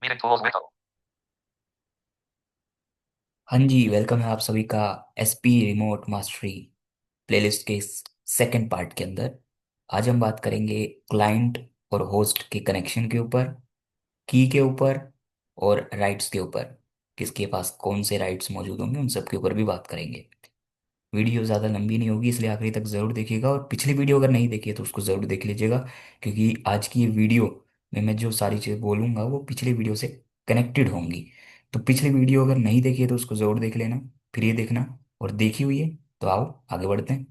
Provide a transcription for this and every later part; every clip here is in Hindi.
Meeting tools window. हाँ जी, वेलकम है आप सभी का एसपी रिमोट मास्टरी प्लेलिस्ट के इस सेकंड पार्ट के अंदर। आज हम बात करेंगे क्लाइंट और होस्ट के कनेक्शन के ऊपर, की के ऊपर और राइट्स के ऊपर। किसके पास कौन से राइट्स मौजूद होंगे उन सब के ऊपर भी बात करेंगे। वीडियो ज़्यादा लंबी नहीं होगी, इसलिए आखिरी तक ज़रूर देखिएगा, और पिछली वीडियो अगर नहीं देखी है तो उसको ज़रूर देख लीजिएगा, क्योंकि आज की ये वीडियो में मैं जो सारी चीज़ें बोलूँगा वो पिछली वीडियो से कनेक्टेड होंगी। तो पिछली वीडियो अगर नहीं देखी है तो उसको ज़रूर देख लेना, फिर ये देखना, और देखी हुई है तो आओ आगे बढ़ते हैं।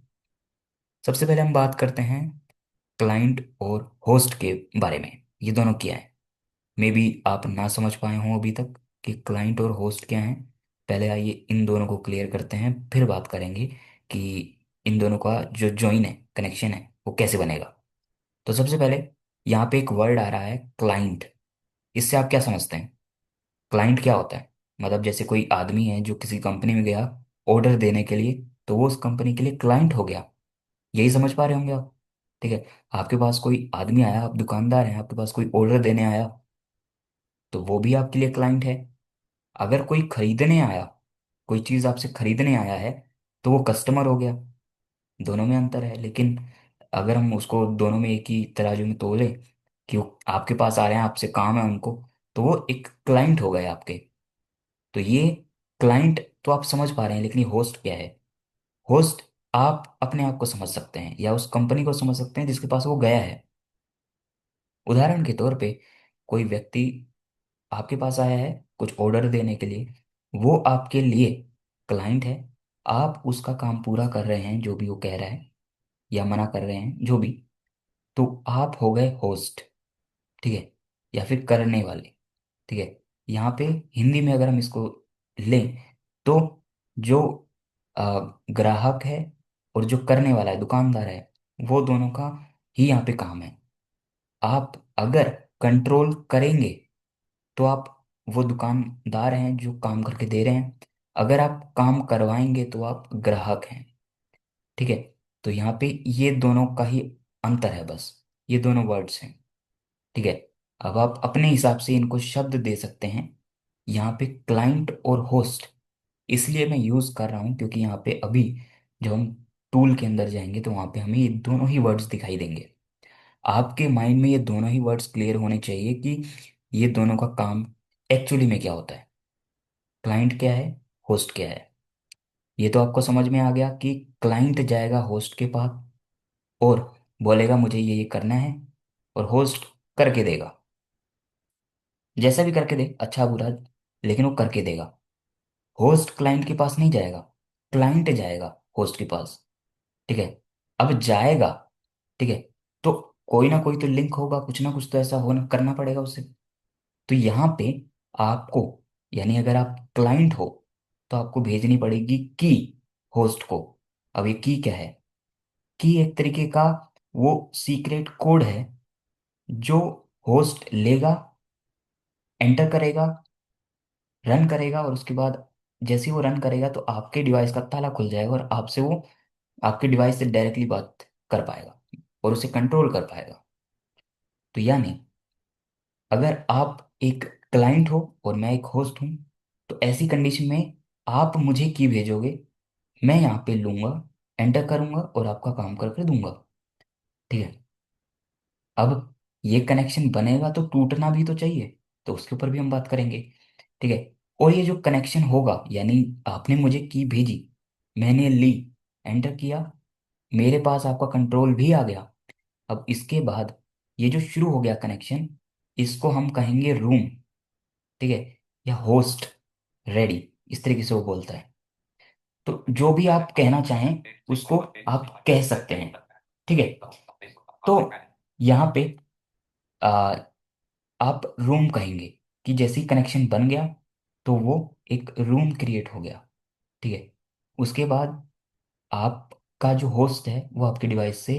सबसे पहले हम बात करते हैं क्लाइंट और होस्ट के बारे में। ये दोनों क्या है? मे बी आप ना समझ पाए हों अभी तक कि क्लाइंट और होस्ट क्या है। पहले आइए इन दोनों को क्लियर करते हैं, फिर बात करेंगे कि इन दोनों का जो जॉइन है, कनेक्शन है, वो कैसे बनेगा। तो सबसे पहले यहाँ पे एक वर्ड आ रहा है क्लाइंट। इससे आप क्या समझते हैं? क्लाइंट क्या होता है? मतलब जैसे कोई आदमी है जो किसी कंपनी में गया ऑर्डर देने के लिए, तो वो उस कंपनी के लिए क्लाइंट हो गया। यही समझ पा रहे होंगे आप? ठीक है। आपके पास कोई आदमी आया, आप दुकानदार हैं, आपके पास कोई ऑर्डर देने आया, तो वो भी आपके लिए क्लाइंट है। अगर कोई खरीदने आया, कोई चीज़ आपसे खरीदने आया है, तो वो कस्टमर हो गया। दोनों में अंतर है, लेकिन अगर हम उसको दोनों में एक ही तराजू में तोले कि वो आपके पास आ रहे हैं, आपसे काम है उनको, तो वो एक क्लाइंट हो गए आपके। तो ये क्लाइंट तो आप समझ पा रहे हैं, लेकिन ये होस्ट क्या है? होस्ट आप अपने आप को समझ सकते हैं या उस कंपनी को समझ सकते हैं जिसके पास वो गया है। उदाहरण के तौर पे कोई व्यक्ति आपके पास आया है कुछ ऑर्डर देने के लिए, वो आपके लिए क्लाइंट है। आप उसका काम पूरा कर रहे हैं जो भी वो कह रहा है, या मना कर रहे हैं जो भी, तो आप हो गए होस्ट। ठीक है, या फिर करने वाले। ठीक है। यहाँ पे हिंदी में अगर हम इसको लें तो जो ग्राहक है और जो करने वाला है, दुकानदार है, वो दोनों का ही यहाँ पे काम है। आप अगर कंट्रोल करेंगे तो आप वो दुकानदार हैं जो काम करके दे रहे हैं। अगर आप काम करवाएंगे तो आप ग्राहक हैं। ठीक है। तो यहाँ पे ये दोनों का ही अंतर है बस, ये दोनों वर्ड्स हैं। ठीक है। अब आप अपने हिसाब से इनको शब्द दे सकते हैं। यहाँ पे क्लाइंट और होस्ट इसलिए मैं यूज कर रहा हूँ क्योंकि यहाँ पे अभी जब हम टूल के अंदर जाएंगे तो वहाँ पे हमें ये दोनों ही वर्ड्स दिखाई देंगे। आपके माइंड में ये दोनों ही वर्ड्स क्लियर होने चाहिए कि ये दोनों का काम एक्चुअली में क्या होता है। क्लाइंट क्या है, होस्ट क्या है। ये तो आपको समझ में आ गया कि क्लाइंट जाएगा होस्ट के पास और बोलेगा मुझे ये करना है, और होस्ट करके देगा। जैसा भी करके दे, अच्छा बुरा, लेकिन वो करके देगा। होस्ट क्लाइंट के पास नहीं जाएगा, क्लाइंट जाएगा होस्ट के पास। ठीक है। अब जाएगा, ठीक है, तो कोई ना कोई तो लिंक होगा, कुछ ना कुछ तो ऐसा होना करना पड़ेगा उसे। तो यहाँ पे आपको, यानी अगर आप क्लाइंट हो तो आपको भेजनी पड़ेगी की होस्ट को। अब ये की क्या है? की एक तरीके का वो सीक्रेट कोड है जो होस्ट लेगा, एंटर करेगा, रन करेगा, और उसके बाद जैसे ही वो रन करेगा तो आपके डिवाइस का ताला खुल जाएगा और आपसे वो आपके डिवाइस से डायरेक्टली बात कर पाएगा और उसे कंट्रोल कर पाएगा। तो यानी अगर आप एक क्लाइंट हो और मैं एक होस्ट हूं, तो ऐसी कंडीशन में आप मुझे की भेजोगे, मैं यहाँ पे लूंगा, एंटर करूंगा और आपका काम करके दूंगा। ठीक है। अब ये कनेक्शन बनेगा तो टूटना भी तो चाहिए, तो उसके ऊपर भी हम बात करेंगे। ठीक है। और ये जो कनेक्शन होगा, यानी आपने मुझे की भेजी, मैंने ली, एंटर किया, मेरे पास आपका कंट्रोल भी आ गया। अब इसके बाद ये जो शुरू हो गया कनेक्शन, इसको हम कहेंगे रूम। ठीक है। या होस्ट रेडी, इस तरीके से वो बोलता है। तो जो भी आप कहना चाहें उसको आप कह सकते हैं। ठीक है। तो यहाँ पे आ, आप रूम कहेंगे कि जैसे ही कनेक्शन बन गया तो वो एक रूम क्रिएट हो गया। ठीक है। उसके बाद आपका जो होस्ट है वो आपके डिवाइस से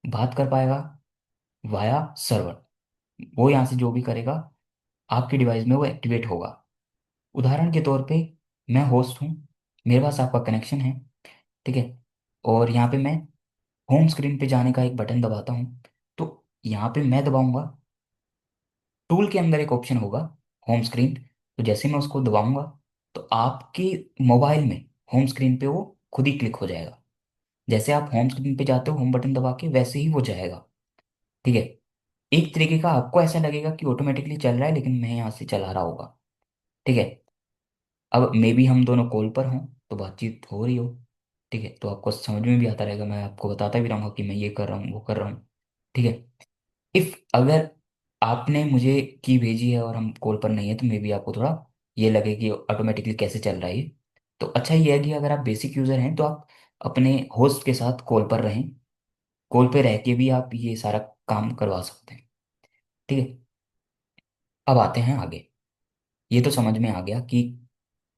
बात कर पाएगा वाया सर्वर। वो यहाँ से जो भी करेगा आपके डिवाइस में वो एक्टिवेट होगा। उदाहरण के तौर पे मैं होस्ट हूँ, मेरे पास आपका कनेक्शन है। ठीक है। और यहाँ पे मैं होम स्क्रीन पे जाने का एक बटन दबाता हूँ, तो यहाँ पे मैं दबाऊंगा, टूल के अंदर एक ऑप्शन होगा होम स्क्रीन। तो जैसे मैं उसको दबाऊंगा तो आपके मोबाइल में होम स्क्रीन पे वो खुद ही क्लिक हो जाएगा। जैसे आप होम स्क्रीन पे जाते हो होम बटन दबा के, वैसे ही वो जाएगा। ठीक है। एक तरीके का आपको ऐसा लगेगा कि ऑटोमेटिकली चल रहा है, लेकिन मैं यहाँ से चला रहा होगा। ठीक है। अब मे बी हम दोनों कॉल पर हों तो बातचीत हो रही हो। ठीक है, तो आपको समझ में भी आता रहेगा, मैं आपको बताता भी रहूंगा कि मैं ये कर रहा हूँ वो कर रहा हूँ। ठीक है। इफ अगर आपने मुझे की भेजी है और हम कॉल पर नहीं है तो मे बी आपको थोड़ा ये लगे कि ऑटोमेटिकली कैसे चल रहा है ये। तो अच्छा ये है कि अगर आप बेसिक यूज़र हैं तो आप अपने होस्ट के साथ कॉल पर रहें। कॉल पे रह के भी आप ये सारा काम करवा सकते हैं। ठीक है। अब आते हैं आगे। ये तो समझ में आ गया कि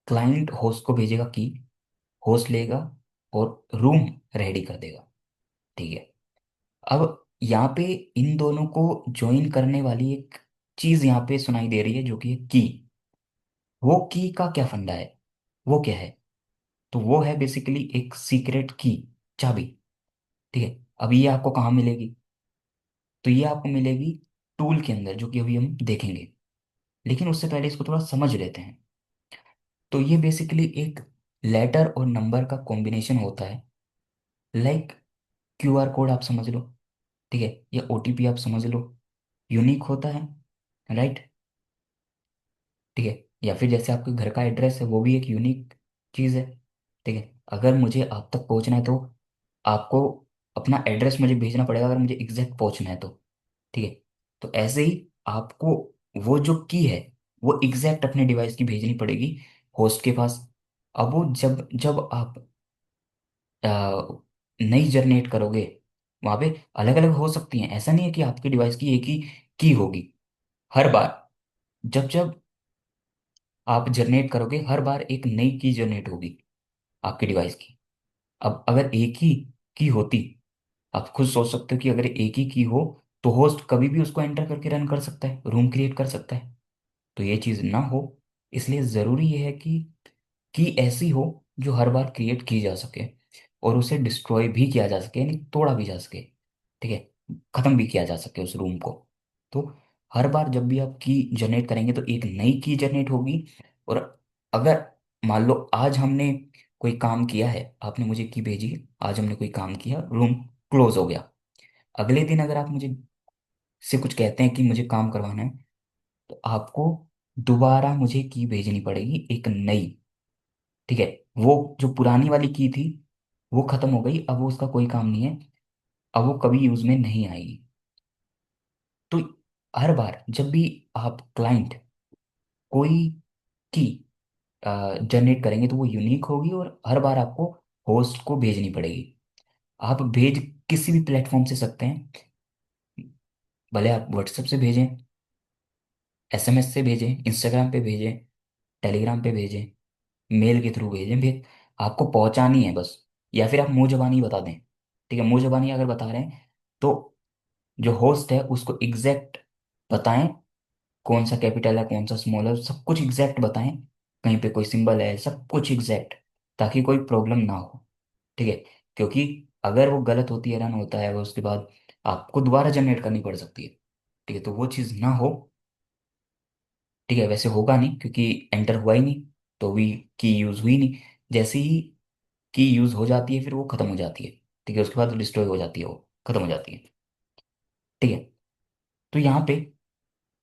क्लाइंट होस्ट को भेजेगा की, होस्ट लेगा और रूम रेडी कर देगा। ठीक है। अब यहाँ पे इन दोनों को ज्वाइन करने वाली एक चीज यहाँ पे सुनाई दे रही है जो कि है की। वो की का क्या फंडा है, वो क्या है? तो वो है बेसिकली एक सीक्रेट की, चाबी। ठीक है। अब ये आपको कहाँ मिलेगी? तो ये आपको मिलेगी टूल के अंदर, जो कि अभी हम देखेंगे। लेकिन उससे पहले इसको थोड़ा समझ लेते हैं। तो ये बेसिकली एक लेटर और नंबर का कॉम्बिनेशन होता है। लाइक क्यूआर कोड आप समझ लो। ठीक है। या ओटीपी आप समझ लो। यूनिक होता है, राइट? ठीक है। या फिर जैसे आपके घर का एड्रेस है, वो भी एक यूनिक चीज़ है। ठीक है। अगर मुझे आप तक पहुंचना है तो आपको अपना एड्रेस मुझे भेजना पड़ेगा, अगर मुझे एग्जैक्ट पहुंचना है तो। ठीक है। तो ऐसे ही आपको वो जो की है वो एग्जैक्ट अपने डिवाइस की भेजनी पड़ेगी होस्ट के पास। अब वो जब जब आप नई जनरेट करोगे, वहां पे अलग अलग हो सकती हैं। ऐसा नहीं है कि आपके डिवाइस की एक ही की होगी। हर बार जब जब आप जनरेट करोगे, हर बार एक नई की जनरेट होगी आपके डिवाइस की। अब अगर एक ही की होती, आप खुद सोच सकते हो कि अगर एक ही की हो तो होस्ट कभी भी उसको एंटर करके रन कर सकता है, रूम क्रिएट कर सकता है। तो ये चीज़ ना हो, इसलिए ज़रूरी ये है कि ऐसी हो जो हर बार क्रिएट की जा सके और उसे डिस्ट्रॉय भी किया जा सके, यानी तोड़ा भी जा सके। ठीक है। खत्म भी किया जा सके उस रूम को। तो हर बार जब भी आप की जनरेट करेंगे तो एक नई की जनरेट होगी। और अगर मान लो आज हमने कोई काम किया है, आपने मुझे की भेजी, आज हमने कोई काम किया, रूम क्लोज हो गया। अगले दिन अगर आप मुझे से कुछ कहते हैं कि मुझे काम करवाना है, तो आपको दोबारा मुझे की भेजनी पड़ेगी, एक नई। ठीक है। वो जो पुरानी वाली की थी वो खत्म हो गई, अब वो उसका कोई काम नहीं है, अब वो कभी यूज में नहीं आएगी। तो हर बार जब भी आप क्लाइंट कोई की जनरेट करेंगे तो वो यूनिक होगी और हर बार आपको होस्ट को भेजनी पड़ेगी। आप भेज किसी भी प्लेटफॉर्म से सकते हैं, भले आप व्हाट्सएप से भेजें, एसएमएस से भेजें, इंस्टाग्राम पे भेजें, टेलीग्राम पे भेजें, मेल के थ्रू भेजें, भेज आपको पहुंचानी है बस। या फिर आप मुंह जबानी बता दें। ठीक है, मुंह जबानी अगर बता रहे हैं तो जो होस्ट है उसको एग्जैक्ट बताएं, कौन सा कैपिटल है कौन सा स्मॉल है, सब कुछ एग्जैक्ट बताएं। कहीं पे कोई सिंबल है, सब कुछ एग्जैक्ट, ताकि कोई प्रॉब्लम ना हो। ठीक है। क्योंकि अगर वो गलत होती है, रन होता है वो, उसके बाद आपको दोबारा जनरेट करनी पड़ सकती है। ठीक है। तो वो चीज़ ना हो। ठीक है। वैसे होगा नहीं क्योंकि एंटर हुआ ही नहीं, तो भी की यूज़ हुई नहीं। जैसे ही की यूज़ हो जाती है फिर वो खत्म हो जाती है। ठीक है। उसके बाद डिस्ट्रॉय हो जाती है, वो खत्म हो जाती है। ठीक है। तो यहाँ पे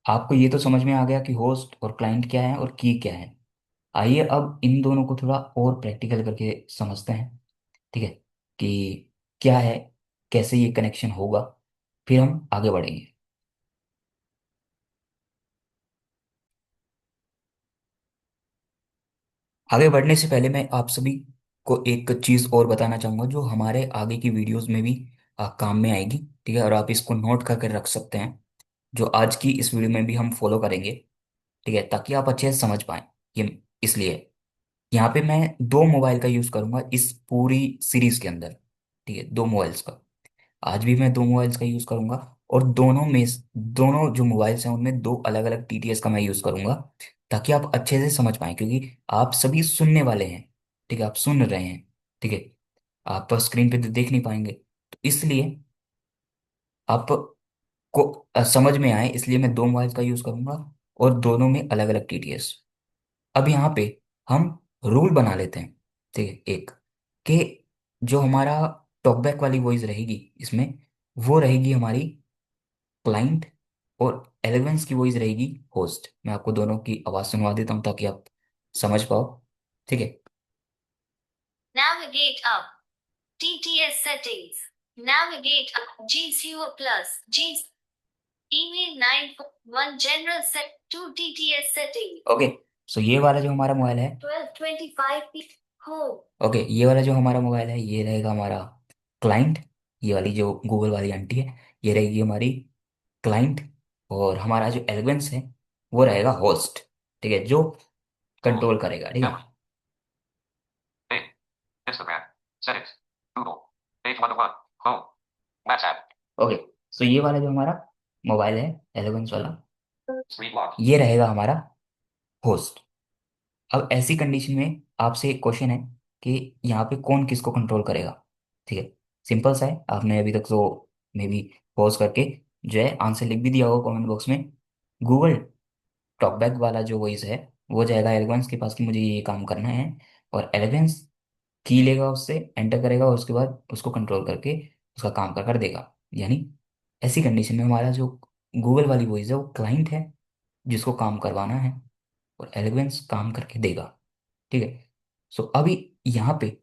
आपको ये तो समझ में आ गया कि होस्ट और क्लाइंट क्या है और की क्या है। आइए अब इन दोनों को थोड़ा और प्रैक्टिकल करके समझते हैं। ठीक है। कि क्या है, कैसे ये कनेक्शन होगा, फिर हम आगे बढ़ेंगे। आगे बढ़ने से पहले मैं आप सभी को एक चीज़ और बताना चाहूँगा जो हमारे आगे की वीडियोस में भी काम में आएगी। ठीक है। और आप इसको नोट करके रख सकते हैं, जो आज की इस वीडियो में भी हम फॉलो करेंगे। ठीक है, ताकि आप अच्छे से समझ पाएं। ये इसलिए यहाँ पे मैं दो मोबाइल का यूज़ करूंगा इस पूरी सीरीज के अंदर। ठीक है, दो मोबाइल्स का। आज भी मैं दो मोबाइल्स का यूज़ करूंगा। और दोनों जो मोबाइल्स हैं उनमें दो अलग अलग टीटीएस का मैं यूज़ करूंगा, ताकि आप अच्छे से समझ पाएं, क्योंकि आप सभी सुनने वाले हैं। ठीक है, आप सुन रहे हैं। ठीक है। आप स्क्रीन पे तो देख नहीं पाएंगे, तो इसलिए आपको समझ में आए, इसलिए मैं दो मोबाइल का यूज़ करूंगा। और दोनों में अलग अलग टीटीएस। अब यहाँ पे हम रूल बना लेते हैं, ठीक है, एक कि जो हमारा टॉकबैक वाली वॉइस रहेगी इसमें, वो रहेगी हमारी क्लाइंट, और एलेवेंस की वॉइस रहेगी होस्ट। मैं आपको दोनों की आवाज़ सुनवा देता हूँ ताकि आप समझ पाओ, ठीक है। Navigate up. TTS settings. Navigate up. GCO plus. G. Email 9. 1 general set. 2 TTS setting. Okay, सो ये वाला जो हमारा मोबाइल है, 12:25 p. Home. ओके, ये वाला जो हमारा मोबाइल है ये रहेगा हमारा क्लाइंट। ये वाली जो गूगल वाली आंटी है ये रहेगी हमारी क्लाइंट। और हमारा जो एलिगेंस है वो रहेगा होस्ट, ठीक है, जो कंट्रोल करेगा, ठीक है। Bing. Instagram. Settings. Google. Page 101. Home. WhatsApp. Okay, सो ये वाला जो हमारा मोबाइल है एलिगेंस वाला, Screen lock. ये रहेगा हमारा होस्ट। अब ऐसी कंडीशन में आपसे एक क्वेश्चन है कि यहाँ पे कौन किसको कंट्रोल करेगा, ठीक है। सिंपल सा है, आपने अभी तक तो मे बी पॉज करके जो है आंसर लिख भी दिया होगा कमेंट बॉक्स में। गूगल टॉकबैक वाला जो वॉइस है वो जाएगा एलिगेंस के पास कि मुझे ये काम करना है, और एलिगेंस की लेगा, उससे एंटर करेगा और उसके बाद उसको कंट्रोल करके उसका काम कर कर देगा। यानी ऐसी कंडीशन में हमारा जो गूगल वाली वॉइस है वो क्लाइंट है जिसको काम करवाना है, और एलिगेंस काम करके देगा, ठीक है। सो अभी यहाँ पे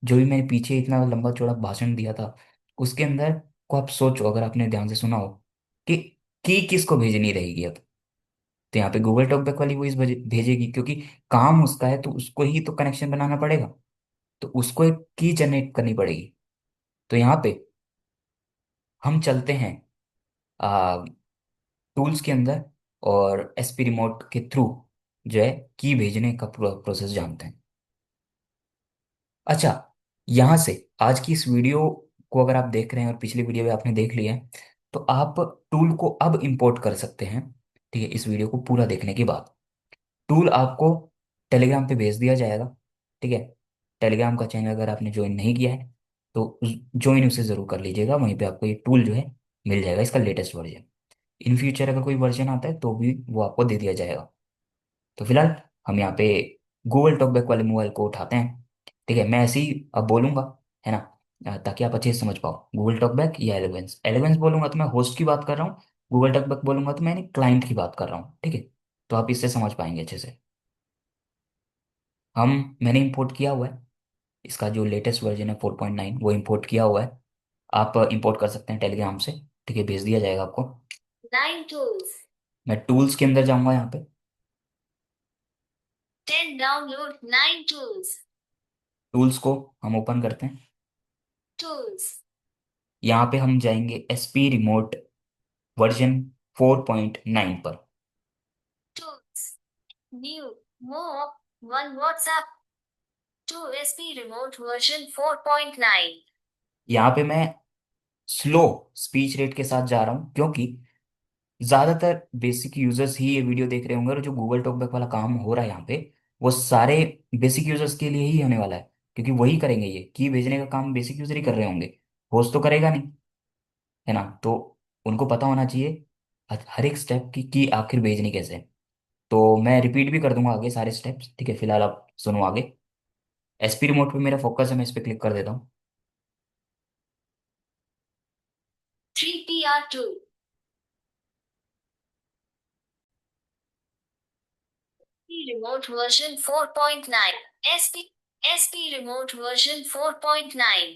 जो भी मैंने पीछे इतना लंबा चौड़ा भाषण दिया था उसके अंदर को आप सोचो, अगर आपने ध्यान से सुना हो कि की किसको भेजनी रहेगी अब, तो यहाँ पे गूगल टॉकबैक वाली वॉइस भेजेगी, क्योंकि काम उसका है तो उसको ही तो कनेक्शन बनाना पड़ेगा, तो उसको एक की जनरेट करनी पड़ेगी। तो यहाँ पे हम चलते हैं टूल्स के अंदर, और एसपी रिमोट के थ्रू जो है की भेजने का पूरा प्रोसेस जानते हैं। अच्छा, यहाँ से आज की इस वीडियो को अगर आप देख रहे हैं और पिछली वीडियो भी आपने देख लिया है, तो आप टूल को अब इंपोर्ट कर सकते हैं, ठीक है, इस वीडियो को पूरा देखने के बाद। टूल आपको टेलीग्राम पे भेज दिया जाएगा, ठीक है। टेलीग्राम का चैनल अगर आपने ज्वाइन नहीं किया है तो ज्वाइन उसे ज़रूर कर लीजिएगा, वहीं पे आपको ये टूल जो है मिल जाएगा, इसका लेटेस्ट वर्जन। इन फ्यूचर अगर कोई वर्जन आता है तो भी वो आपको दे दिया जाएगा। तो फिलहाल हम यहाँ पे गूगल टॉकबैक वाले मोबाइल को उठाते हैं, ठीक है। मैं ऐसे ही अब बोलूंगा, है ना, ताकि आप अच्छे से समझ पाओ। गूगल टॉकबैक या एलेवेंस, एलेवेंस बोलूंगा तो मैं होस्ट की बात कर रहा हूँ, गूगल टॉकबैक बोलूंगा तो मैं क्लाइंट की बात कर रहा हूँ, ठीक है। तो आप इससे समझ पाएंगे अच्छे से। मैंने इंपोर्ट किया हुआ है, इसका जो लेटेस्ट वर्जन है 4.9 वो इंपोर्ट किया हुआ है। आप इंपोर्ट कर सकते हैं टेलीग्राम से, ठीक है, भेज दिया जाएगा आपको। 9 tools. मैं टूल्स के अंदर जाऊंगा यहाँ पे। 10 download 9 tools. टूल्स को हम ओपन करते हैं। Tools. यहाँ पे हम जाएंगे एसपी रिमोट वर्जन 4.9 पर। Tools. New. More. 1 WhatsApp. 2 SP Remote version 4.9. यहाँ पे मैं स्लो स्पीच रेट के साथ जा रहा हूँ, क्योंकि ज़्यादातर बेसिक यूजर्स ही ये वीडियो देख रहे होंगे, और जो गूगल टॉकबैक वाला काम हो रहा है यहाँ पे वो सारे बेसिक यूजर्स के लिए ही होने वाला है, क्योंकि वही करेंगे, ये की भेजने का काम बेसिक यूजर ही कर रहे होंगे, होस्ट तो करेगा नहीं, है ना। तो उनको पता होना चाहिए हर एक स्टेप की आखिर भेजनी कैसे है। तो मैं रिपीट भी कर दूंगा आगे सारे स्टेप्स, ठीक है। फिलहाल आप सुनो आगे। एसपी रिमोट पे मेरा फोकस है, मैं इस पे क्लिक कर देता हूँ। 3PR2. Remote version 4.9. SP Remote version 4.9.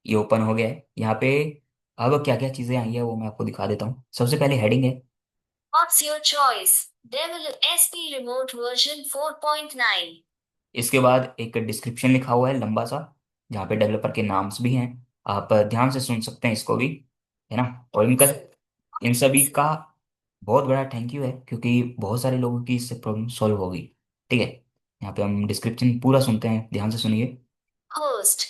ये ओपन हो गया है यहाँ पे। अब क्या क्या चीज़ें आई है वो मैं आपको दिखा देता हूँ। सबसे पहले हेडिंग है, What's your choice? Develop SP Remote version 4.9. इसके बाद एक डिस्क्रिप्शन लिखा हुआ है लंबा सा, जहाँ पे डेवलपर के नाम्स भी हैं। आप ध्यान से सुन सकते हैं इसको भी, है ना। और इनका इन सभी का बहुत बड़ा थैंक यू है, क्योंकि बहुत सारे लोगों की इससे प्रॉब्लम सॉल्व होगी, ठीक है। यहाँ पे हम डिस्क्रिप्शन पूरा सुनते हैं, ध्यान से सुनिए। Host.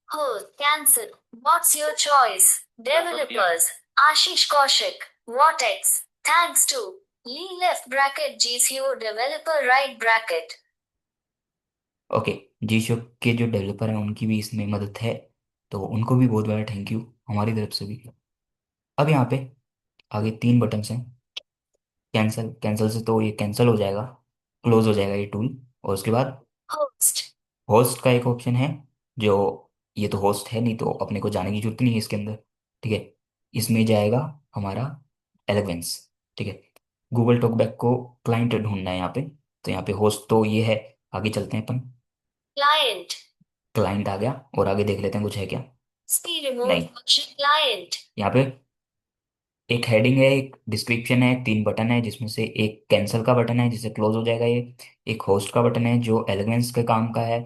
Host. Cancel. What's your choice? Developers. Ashish Kaushik. Vortex. Thanks to. Lee left bracket GCO developer right bracket. Okay, जी शो के जो डेवलपर हैं उनकी भी इसमें मदद है, तो उनको भी बहुत बड़ा थैंक यू हमारी तरफ से भी। अब यहाँ पे आगे तीन बटन्स हैं, कैंसिल, कैंसिल से तो ये कैंसिल हो जाएगा, क्लोज हो जाएगा ये टूल। और उसके बाद host, होस्ट का एक ऑप्शन है, जो, ये तो होस्ट है नहीं तो अपने को जाने की जरूरत नहीं है इसके अंदर, ठीक है। इसमें जाएगा हमारा एलेवेंस, ठीक है। गूगल टॉकबैक को क्लाइंट ढूंढना है यहाँ पे, तो यहाँ पे होस्ट तो ये है। आगे चलते हैं अपन। client, क्लाइंट आ गया, और आगे देख लेते हैं कुछ है क्या। SP remote नहीं, function client, यहाँ पे एक हेडिंग है, एक डिस्क्रिप्शन है, तीन बटन है, जिसमें से एक कैंसिल का बटन है जिससे क्लोज हो जाएगा ये। एक होस्ट का बटन है जो एलिमेंट्स के काम का है,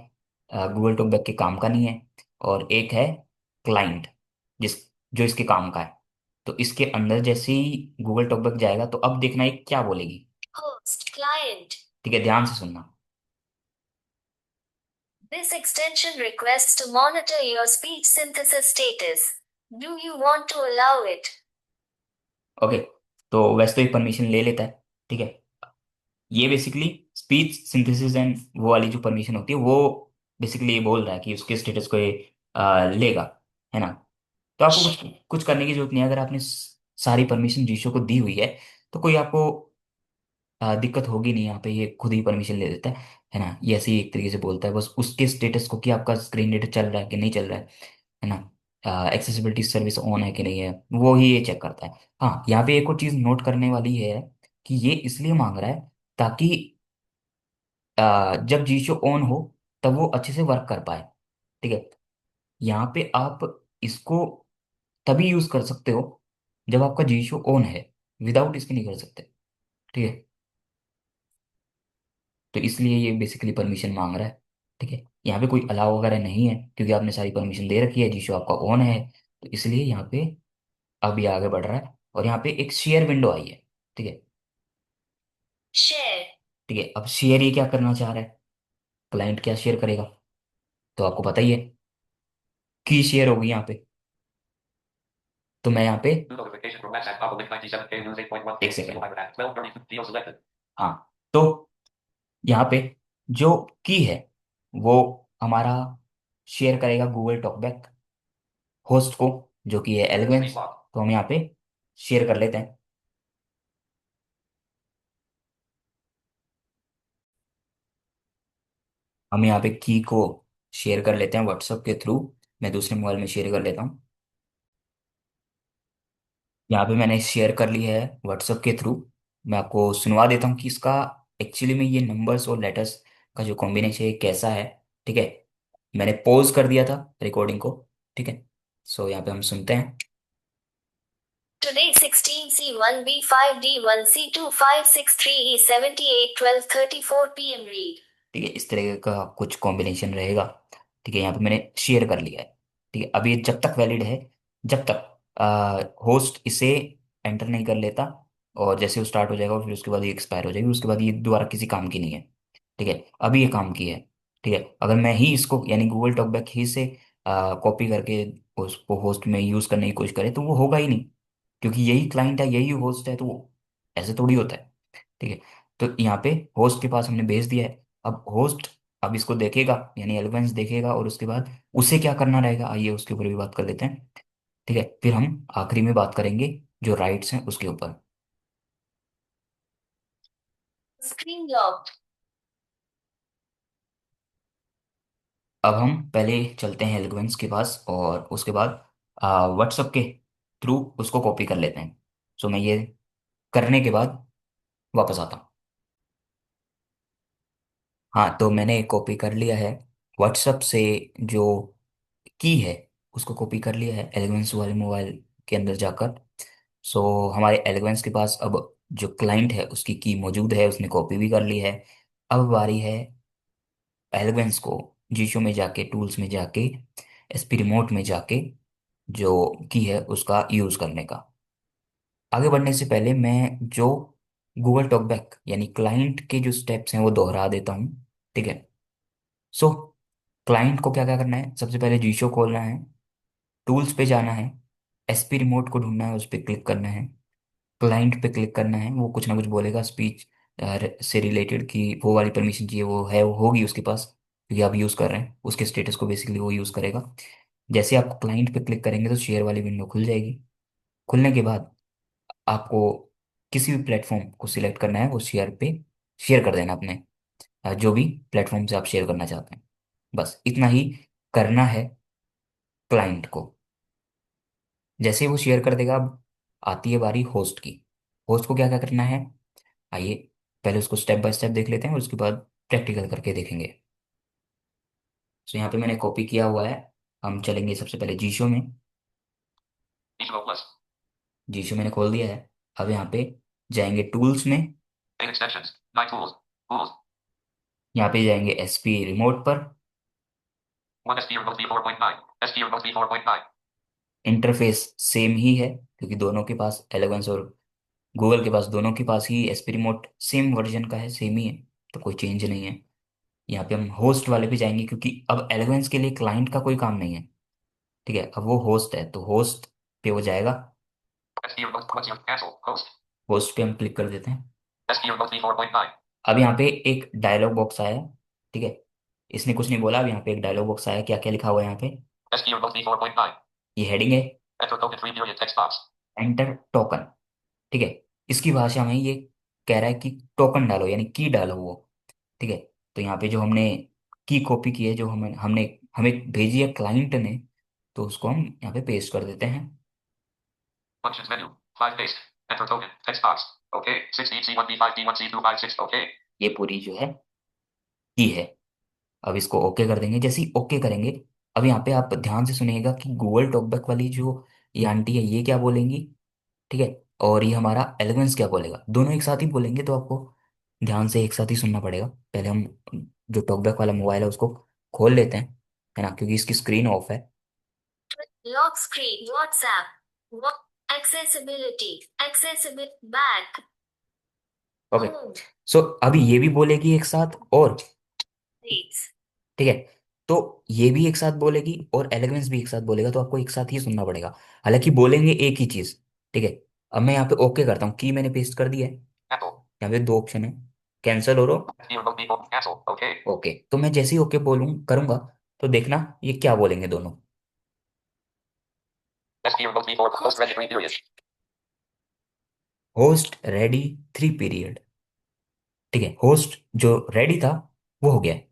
गूगल टॉकबैक के काम का नहीं है। और एक है क्लाइंट, जिस जो इसके काम का है। तो इसके अंदर जैसे ही गूगल टॉकबैक जाएगा तो अब देखना ये क्या बोलेगी। host client. ठीक है, ध्यान से सुनना। This extension requests to monitor your speech synthesis status. Do you want to allow it? Okay, तो वैसे तो ये परमिशन ले लेता है, ठीक है। ये बेसिकली स्पीच सिंथेसिस एंड वो वाली जो परमिशन होती है वो बेसिकली ये बोल रहा है कि उसके स्टेटस को ये लेगा, है ना। तो आपको कुछ कुछ करने की जरूरत नहीं है। अगर आपने सारी परमिशन जीशो को दी हुई है तो कोई आपको दिक्कत होगी नहीं। यहाँ पे ये खुद ही परमिशन ले लेता है ना। ये ऐसे ही एक तरीके से बोलता है बस उसके स्टेटस को कि आपका स्क्रीन रीडर चल रहा है कि नहीं चल रहा है ना, एक्सेसिबिलिटी सर्विस ऑन है कि नहीं है, वो ही ये चेक करता है। हाँ, यहाँ पे एक और चीज़ नोट करने वाली है कि ये इसलिए मांग रहा है ताकि जब जीशो ऑन हो तब वो अच्छे से वर्क कर पाए, ठीक है। यहाँ पे आप इसको तभी यूज कर सकते हो जब आपका जीशो ऑन है, विदाउट इसके नहीं कर सकते, ठीक है। तो इसलिए ये बेसिकली परमिशन मांग रहा है, ठीक है। यहाँ पे कोई अलाउ वगैरह नहीं है क्योंकि आपने सारी परमिशन दे रखी है, जीशो आपका ऑन है। तो इसलिए यहाँ पे अब ये आगे बढ़ रहा है, और यहाँ पे एक शेयर विंडो आई है, ठीक है। Share, ठीक है, अब शेयर ये क्या करना चाह रहा है, क्लाइंट क्या शेयर करेगा, तो आपको पता ही है, की शेयर होगी यहाँ पे। तो मैं यहाँ पे New notification from WhatsApp. Pop link 97K News 8.1. एक second, Fiber app. 12:30. Deal selected. हाँ, तो यहाँ पे जो की है वो हमारा शेयर करेगा गूगल टॉकबैक होस्ट को, जो कि है Speech एलिमेंट्स। lock. तो हम यहाँ पे शेयर कर लेते हैं। हम यहाँ पे की को शेयर कर लेते हैं व्हाट्सएप के थ्रू। मैं दूसरे मोबाइल में शेयर कर लेता हूँ। यहाँ पे मैंने शेयर कर ली है व्हाट्सएप के थ्रू। मैं आपको सुनवा देता हूँ कि इसका एक्चुअली में ये नंबर्स और लेटर्स का जो कॉम्बिनेशन है कैसा है, ठीक है। मैंने पॉज कर दिया था रिकॉर्डिंग को, ठीक है। सो यहाँ पे हम सुनते हैं। today 16C1B5D1C2563E78 12:34 p.m. read. ठीक है, इस तरह का कुछ कॉम्बिनेशन रहेगा, ठीक है। यहाँ पे मैंने शेयर कर लिया है, ठीक है। अब ये जब तक वैलिड है, जब तक होस्ट इसे एंटर नहीं कर लेता, और जैसे वो स्टार्ट हो जाएगा और फिर उसके बाद ये एक्सपायर हो जाएगी, उसके बाद ये दोबारा किसी काम की नहीं है, ठीक है। अभी ये काम की है, ठीक है। अगर मैं ही इसको यानी गूगल टॉकबैक ही से कॉपी करके उसको होस्ट में यूज़ करने की कोशिश करे तो वो होगा ही नहीं, क्योंकि यही क्लाइंट है यही होस्ट है, तो वो ऐसे थोड़ी होता है, ठीक है। तो यहाँ पे होस्ट के पास हमने भेज दिया है। अब होस्ट अब इसको देखेगा यानी एलिमेंट्स देखेगा, और उसके बाद उसे क्या करना रहेगा, आइए उसके ऊपर भी बात कर लेते हैं, ठीक है। फिर हम आखिरी में बात करेंगे जो राइट्स हैं उसके ऊपर। Screen locked. अब हम पहले चलते हैं एलिमेंट्स के पास, और उसके बाद व्हाट्सएप के थ्रू उसको कॉपी कर लेते हैं। सो मैं ये करने के बाद वापस आता हूँ। हाँ, तो मैंने कॉपी कर लिया है व्हाट्सएप से, जो की है उसको कॉपी कर लिया है एलिमेंट्स वाले मोबाइल के अंदर जाकर। सो हमारे एलिमेंट्स के पास अब जो क्लाइंट है उसकी की मौजूद है, उसने कॉपी भी कर ली है। अब बारी है एलिमेंट्स को जीशो में जाके, टूल्स में जाके, एसपी रिमोट में जाके जो की है उसका यूज़ करने का। आगे बढ़ने से पहले मैं जो गूगल टॉकबैक यानी क्लाइंट के जो स्टेप्स हैं वो दोहरा देता हूँ, ठीक है। सो क्लाइंट को क्या क्या करना है, सबसे पहले जीशो खोलना है, टूल्स पे जाना है, एसपी रिमोट को ढूंढना है, उस पर क्लिक करना है, क्लाइंट पे क्लिक करना है। वो कुछ ना कुछ बोलेगा स्पीच से रिलेटेड कि वो वाली परमिशन चाहिए, वो है वो होगी उसके पास क्योंकि आप यूज़ कर रहे हैं उसके स्टेटस को, बेसिकली वो यूज़ करेगा। जैसे आप क्लाइंट पे क्लिक करेंगे तो शेयर वाली विंडो खुल जाएगी। खुलने के बाद आपको किसी भी प्लेटफॉर्म को सिलेक्ट करना है, वो शेयर पे शेयर कर देना अपने जो भी प्लेटफॉर्म से आप शेयर करना चाहते हैं। बस इतना ही करना है क्लाइंट को। जैसे ही वो शेयर कर देगा, अब आती है बारी होस्ट की। होस्ट को क्या क्या करना है, आइए पहले उसको स्टेप बाय स्टेप देख लेते हैं और उसके बाद प्रैक्टिकल करके देखेंगे। तो यहाँ पे मैंने कॉपी किया हुआ है। हम चलेंगे सबसे पहले जीशो में। Visual Plus. जीशो मैंने खोल दिया है। अब यहाँ पे जाएंगे टूल्स में। 8 extensions. 9 tools. Tools. यहाँ पे जाएंगे एसपी रिमोट पर। 1 SP Remote V4.9. SP Remote V4.9. Interface same ही है क्योंकि दोनों के पास, एलेवेंस और गूगल के पास, दोनों के पास ही एसपी रिमोट सेम वर्जन का है, सेम ही है, तो कोई चेंज नहीं है। यहाँ पे हम होस्ट वाले पे जाएंगे क्योंकि अब एलेवेंस के लिए क्लाइंट का कोई काम नहीं है। ठीक है, अब वो होस्ट है तो होस्ट पे वो जाएगा। SP Remote. What's your cancel? Host. Host पे हम क्लिक कर देते हैं। SP Remote V4.9. अब यहाँ पे एक डायलॉग बॉक्स आया है। ठीक है, इसने कुछ नहीं बोला। अब यहाँ पे एक डायलॉग बॉक्स आया है, क्या क्या लिखा हुआ है यहाँ पे। SP Remote V4.9. ये हेडिंग है, Enter token 3 period text box. Enter token. ठीक है, इसकी भाषा में ये कह रहा है कि टोकन डालो, यानी की डालो वो। ठीक है, तो यहाँ पे जो हमने की कॉपी की है, जो हमें हमने हमें भेजी है क्लाइंट ने, तो उसको हम यहाँ पे पेस्ट कर देते हैं। Functions menu. 5 paste. Enter token. Text box. OK. 16 C1 B5 D1 C2 5 6. OK. ये पूरी जो है की है। अब इसको ओके कर देंगे। जैसे ही ओके करेंगे, अब यहाँ पे आप ध्यान से सुनिएगा कि गूगल टॉकबैक वाली जो ये आंटी है ये क्या बोलेंगी। ठीक है, और ये हमारा एलिमेंट्स क्या बोलेगा, दोनों एक साथ ही बोलेंगे, तो आपको ध्यान से एक साथ ही सुनना पड़ेगा। पहले हम जो टॉकबैक वाला मोबाइल है उसको खोल लेते हैं, है ना, क्योंकि इसकी स्क्रीन ऑफ है। Lock screen, WhatsApp. What? Accessibility. Accessible. Back. Okay, Home. सो अभी ये भी बोलेगी एक साथ, और Please. ठीक है, तो ये भी एक साथ बोलेगी और एलिमेंट्स भी एक साथ बोलेगा, तो आपको एक साथ ही सुनना पड़ेगा। हालांकि बोलेंगे एक ही चीज। ठीक है, अब मैं यहाँ पे ओके करता हूँ, की मैंने पेस्ट कर दिया है। Cancel. यहाँ पे दो ऑप्शन है, कैंसिल और SP Remote V4. Cancel. OK. Okay. तो मैं जैसे ही ओके बोलूँ करूंगा, तो देखना ये क्या बोलेंगे दोनों। SP Remote V4. Host ready 3 period. Host ready 3 period. ठीक है, होस्ट जो रेडी था वो हो गया है।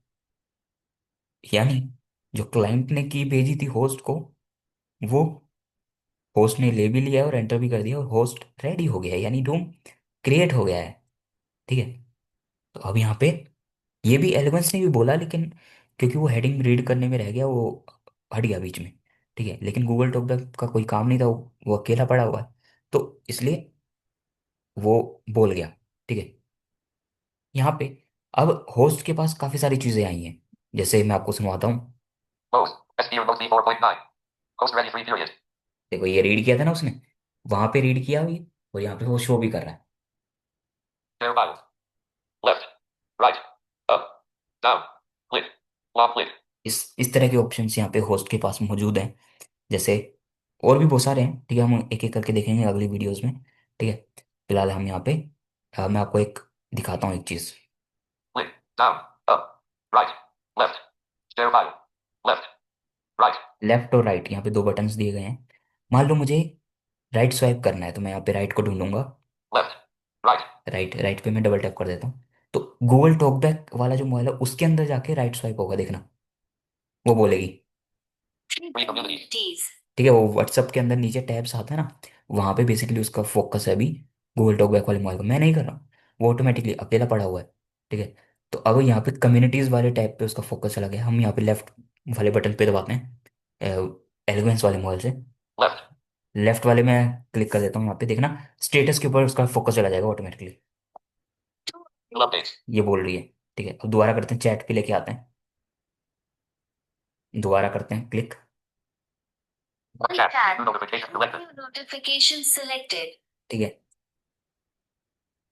यानी जो क्लाइंट ने की भेजी थी होस्ट को, वो होस्ट ने ले भी लिया और एंटर भी कर दिया, और होस्ट रेडी हो गया है, यानी रूम क्रिएट हो गया है। ठीक है, तो अब यहाँ पे ये भी एलिमेंट्स ने भी बोला, लेकिन क्योंकि वो हेडिंग रीड करने में रह गया, वो हट गया बीच में। ठीक है, लेकिन गूगल टॉकबैक का कोई काम नहीं था, वो अकेला पड़ा हुआ है, तो इसलिए वो बोल गया। ठीक है, यहाँ पे अब होस्ट के पास काफी सारी चीजें आई हैं, जैसे मैं आपको सुनवाता हूँ। Host. SP Remote V4.9. Host ready 3 period. देखो, ये रीड किया था ना उसने, वहां पे रीड किया हुई, और यहाँ पे वो शो भी कर रहा है। Share file. Left. Right. Up. Down. Click. Long click. इस तरह के ऑप्शंस यहाँ पे होस्ट के पास मौजूद हैं। जैसे और भी बहुत सारे हैं, ठीक है, हम एक एक करके देखेंगे अगली वीडियोस में। ठीक है, फिलहाल हम यहाँ पे मैं आपको एक दिखाता हूँ एक चीज़। Click. Down. Up. Right. Left. Share file. Left. Right. Left और राइट, यहाँ पे दो बटन्स दिए गए हैं। मान लो मुझे राइट स्वाइप करना है, तो मैं यहाँ पे राइट को ढूंढूंगा। Left. Right. राइट, राइट पे मैं डबल टैप कर देता हूँ, तो गूगल टॉकबैक वाला जो मोबाइल है उसके अंदर जाके राइट स्वाइप होगा, देखना वो बोलेगी। Free community. Communities. ठीक है, वो व्हाट्सअप के अंदर नीचे टैब्स आते हैं ना, वहां पे बेसिकली उसका फोकस है अभी गूगल टॉकबैक वाले मोबाइल का। मैं नहीं कर रहा हूँ, वो ऑटोमेटिकली अकेला पड़ा हुआ है। ठीक है, तो अब यहाँ पे कम्युनिटीज वाले टैब पे उसका फोकस चला गया। हम यहाँ पे लेफ्ट वाले बटन पे दबाते हैं एलिवेंस वाले मोबाइल से। Left. लेफ्ट वाले में क्लिक कर देता हूँ, यहाँ पे देखना स्टेटस के ऊपर उसका फोकस चला जाएगा ऑटोमेटिकली। New updates. ये बोल रही है। ठीक है, अब दोबारा करते हैं, चैट पे लेके आते हैं, दोबारा करते हैं click. Chat. Chat. New notification selected. New notification selected. ठीक है,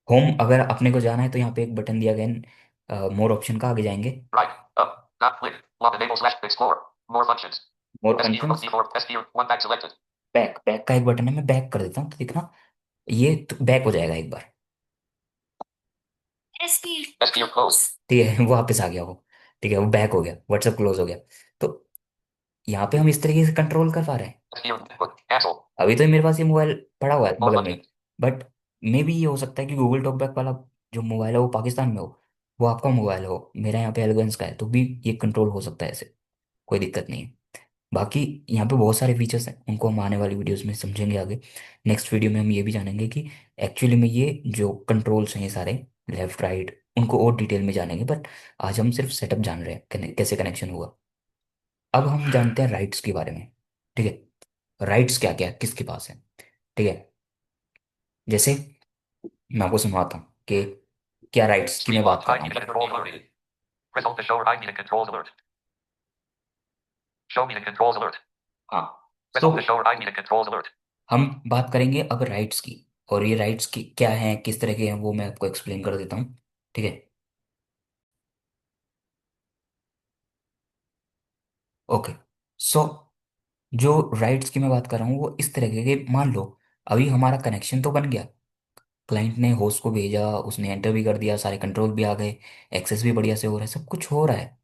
होम अगर अपने को जाना है तो यहाँ पे एक बटन दिया गया है, मोर ऑप्शन का, आगे जाएंगे। Right. Up. Not click. Lock enable slash explore. More functions. More SP functions, C4. SP 1 back selected. Back, back का एक बटन है, मैं बैक कर देता हूँ, तो देखना ये तो बैक हो जाएगा एक बार। SP. SP close. ठीक है, वो वापस आ गया वो। ठीक है, वो बैक हो गया, व्हाट्सएप क्लोज हो गया। तो यहाँ पे हम इस तरीके से कंट्रोल कर पा रहे हैं। SP cancel. अभी तो मेरे पास ये मोबाइल पड़ा हुआ है More बगल में, functions. बट मे भी ये हो सकता है कि गूगल टॉकबैक वाला जो मोबाइल है वो पाकिस्तान में हो, वो आपका मोबाइल हो, मेरा यहाँ पे एलिगेंस का है, तो भी ये कंट्रोल हो सकता है ऐसे, कोई दिक्कत नहीं है। बाकी यहाँ पे बहुत सारे फीचर्स हैं, उनको हम आने वाली वीडियोस में समझेंगे आगे। नेक्स्ट वीडियो में हम ये भी जानेंगे कि एक्चुअली में ये जो कंट्रोल्स हैं ये सारे, लेफ्ट राइट, उनको और डिटेल में जानेंगे, बट आज हम सिर्फ सेटअप जान रहे हैं कैसे कनेक्शन हुआ। अब हम जानते हैं राइट्स के बारे में। ठीक है, राइट्स क्या क्या किसके पास है। ठीक है, जैसे मैं आपको सुनवाता हूँ कि क्या राइट्स की Screen मैं बात locked. कर रहा Hide हूँ। meeting controls alerted. Result to show hide meeting controls alert. Show meeting controls alert. हाँ, तो Result to show hide meeting controls alert. हम बात करेंगे अब राइट्स की, और ये राइट्स की क्या हैं, किस तरह के हैं, वो मैं आपको एक्सप्लेन कर देता हूँ। ठीक है, ओके। सो जो राइट्स की मैं बात कर रहा हूँ वो इस तरह के मान लो अभी हमारा कनेक्शन तो बन गया, क्लाइंट ने होस्ट को भेजा, उसने एंटर भी कर दिया, सारे कंट्रोल भी आ गए, एक्सेस भी बढ़िया से हो रहा है, सब कुछ हो रहा है।